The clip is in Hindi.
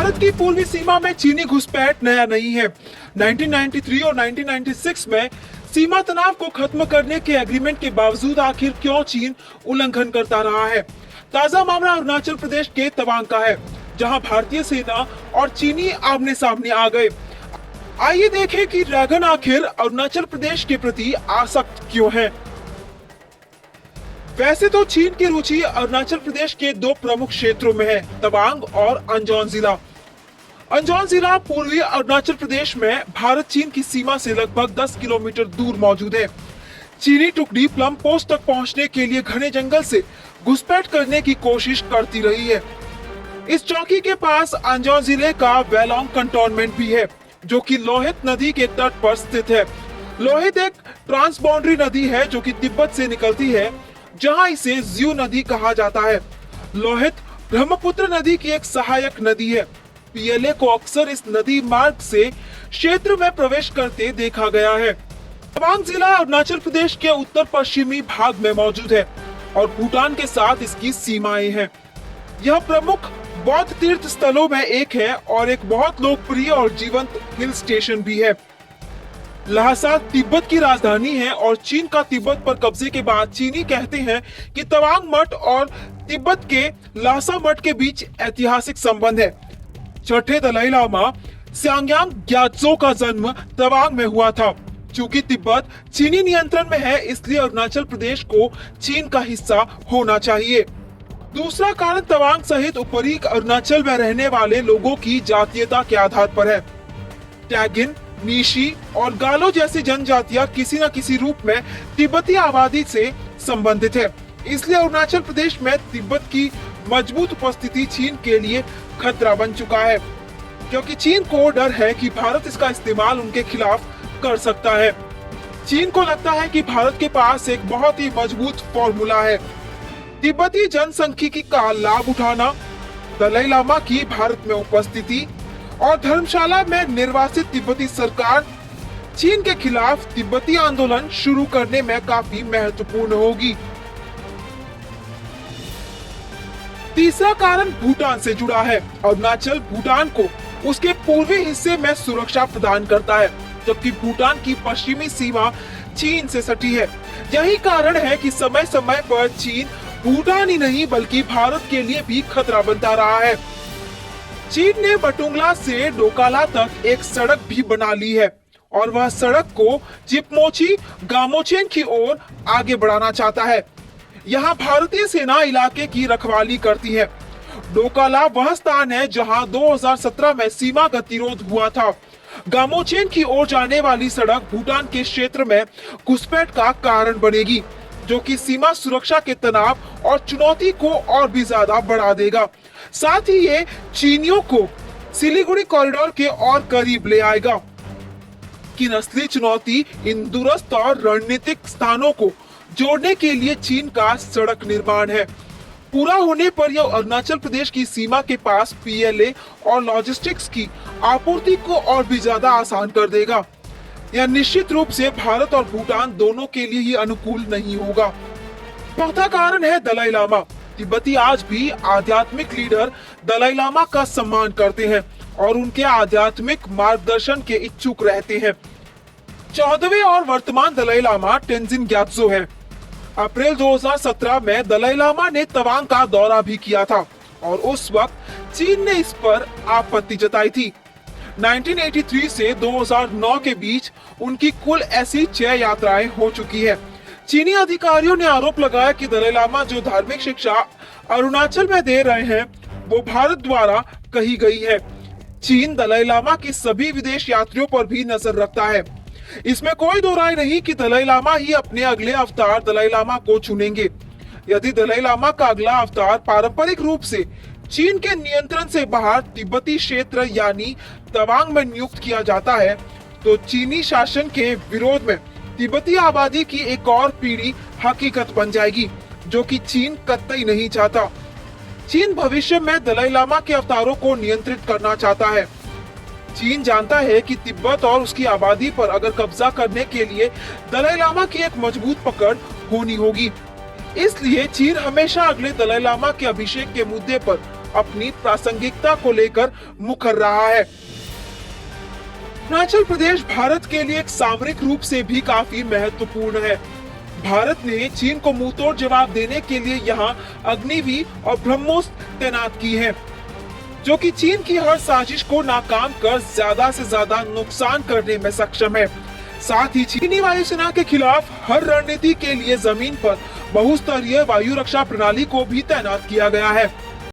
भारत की पूर्वी सीमा में चीनी घुसपैठ नया नहीं है। 1993 और 1996 में सीमा तनाव को खत्म करने के एग्रीमेंट के बावजूद आखिर क्यों चीन उल्लंघन करता रहा है। ताजा मामला अरुणाचल प्रदेश के तवांग का है, जहां भारतीय सेना और चीनी आमने सामने आ गए। आइए देखें कि ड्रैगन आखिर अरुणाचल प्रदेश के प्रति आसक्त क्यों है। वैसे तो चीन की रुचि अरुणाचल प्रदेश के दो प्रमुख क्षेत्रों में है, तवांग और अंजॉन जिला। अंजॉन जिला पूर्वी अरुणाचल प्रदेश में भारत चीन की सीमा से लगभग 10 किलोमीटर दूर मौजूद है। चीनी टुकड़ी प्लम पोस्ट तक पहुंचने के लिए घने जंगल से घुसपैठ करने की कोशिश करती रही है। इस चौकी के पास अंजॉन जिले का वेलोंग कंटोनमेंट भी है, जो कि लोहित नदी के तट पर स्थित है। लोहित एक ट्रांसबाउंड्री नदी है जो कि तिब्बत से निकलती है, जहां इसे ज्यू नदी कहा जाता है। लोहित ब्रह्मपुत्र नदी की एक सहायक नदी है। पीएलए को अक्सर इस नदी मार्ग से क्षेत्र में प्रवेश करते देखा गया है। तवांग जिला अरुणाचल प्रदेश के उत्तर पश्चिमी भाग में मौजूद है और भूटान के साथ इसकी सीमाएं हैं। यह प्रमुख बौद्ध तीर्थ स्थलों में एक है और एक बहुत लोकप्रिय और जीवंत हिल स्टेशन भी है। लहासा तिब्बत की राजधानी है और चीन का तिब्बत पर कब्जे के बाद चीनी कहते हैं कि तवांग मठ और तिब्बत के लहासा मठ के बीच ऐतिहासिक संबंध है। छठे दलाई लामा त्सांग्यांग ग्यात्सो का जन्म तवांग में हुआ था। चूंकि तिब्बत चीनी नियंत्रण में है, इसलिए अरुणाचल प्रदेश को चीन का हिस्सा होना चाहिए। दूसरा कारण तवांग सहित ऊपरी अरुणाचल में रहने वाले लोगों की जातीयता के आधार पर है। टैगिन, नीशी और गालो जैसी जनजातियां किसी न किसी रूप में तिब्बती आबादी से संबंधित है। इसलिए अरुणाचल प्रदेश में तिब्बत की मजबूत उपस्थिति चीन के लिए खतरा बन चुका है, क्योंकि चीन को डर है कि भारत इसका इस्तेमाल उनके खिलाफ कर सकता है। चीन को लगता है कि भारत के पास एक बहुत ही मजबूत फॉर्मूला है, तिब्बती जनसांख्यिकी का लाभ उठाना, दलाई लामा की भारत में उपस्थिति और धर्मशाला में निर्वासित तिब्बती सरकार चीन के खिलाफ तिब्बती आंदोलन शुरू करने में काफी महत्वपूर्ण होगी। तीसरा कारण भूटान से जुड़ा है। अरुणाचल भूटान को उसके पूर्वी हिस्से में सुरक्षा प्रदान करता है, जबकि भूटान की पश्चिमी सीमा चीन से सटी है। यही कारण है कि समय समय पर चीन भूटान ही नहीं बल्कि भारत के लिए भी खतरा बनता रहा है। चीन ने बटुंगला से डोकाला तक एक सड़क भी बना ली है और वह सड़क को जिपमोची गामोचेन की ओर आगे बढ़ाना चाहता है। यहाँ भारतीय सेना इलाके की रखवाली करती है। डोकाला वह स्थान है जहाँ 2017 में सीमा गतिरोध हुआ था। गामोचेन की ओर जाने वाली सड़क भूटान के क्षेत्र में घुसपैठ का कारण बनेगी, जो कि सीमा सुरक्षा के तनाव और चुनौती को और भी ज्यादा बढ़ा देगा। साथ ही ये चीनियों को सिलीगुड़ी कॉरिडोर के और करीब ले आएगा। कि असली चुनौती इन दूरस्थ और रणनीतिक स्थानों को जोड़ने के लिए चीन का सड़क निर्माण है। पूरा होने पर यह अरुणाचल प्रदेश की सीमा के पास पीएलए और लॉजिस्टिक्स की आपूर्ति को और भी ज्यादा आसान कर देगा। यह निश्चित रूप से भारत और भूटान दोनों के लिए ही अनुकूल नहीं होगा। चौथा कारण है दलाई लामा। तिब्बती आज भी आध्यात्मिक लीडर दलाई लामा का सम्मान करते हैं और उनके आध्यात्मिक मार्गदर्शन के इच्छुक रहते हैं। 14वें और वर्तमान दलाई लामा तेंजिन ग्यात्सो है। अप्रैल 2017 में दलाई लामा ने तवांग का दौरा भी किया था और उस वक्त चीन ने इस पर आपत्ति जताई थी। 1983 से 2009 के बीच उनकी कुल ऐसी 6 यात्राएं हो चुकी है। चीनी अधिकारियों ने आरोप लगाया कि दलाई लामा जो धार्मिक शिक्षा अरुणाचल में दे रहे हैं, वो भारत द्वारा कही गई है। चीन दलाई लामा की सभी विदेश यात्रियों पर भी नजर रखता है। इसमें कोई दो राय नहीं कि दलाई लामा ही अपने अगले अवतार दलाई लामा को चुनेंगे। यदि दलाई लामा का अगला अवतार पारंपरिक रूप से चीन के नियंत्रण से बाहर तिब्बती क्षेत्र यानी तवांग में नियुक्त किया जाता है, तो चीनी शासन के विरोध में तिब्बती आबादी की एक और पीढ़ी हकीकत बन जाएगी, जो कि चीन कतई नहीं चाहता। चीन भविष्य में दलाई लामा के अवतारों को नियंत्रित करना चाहता है। चीन जानता है कि तिब्बत और उसकी आबादी पर अगर कब्जा करने के लिए दलाई लामा की एक मजबूत पकड़ होनी होगी। इसलिए चीन हमेशा अगले दलाई लामा के अभिषेक के मुद्दे पर अपनी प्रासंगिकता को लेकर मुखर रहा है। अरुणाचल प्रदेश भारत के लिए एक सामरिक रूप से भी काफी महत्वपूर्ण है। भारत ने चीन को मुंहतोड़ जवाब देने के लिए यहाँ अग्निवीर और ब्रह्मोस्त्र तैनात की है, जो कि चीन की हर साजिश को नाकाम कर ज्यादा से ज्यादा नुकसान करने में सक्षम है। साथ ही चीनी वायुसेना के खिलाफ हर रणनीति के लिए जमीन पर बहुस्तरीय वायु रक्षा प्रणाली को भी तैनात किया गया है।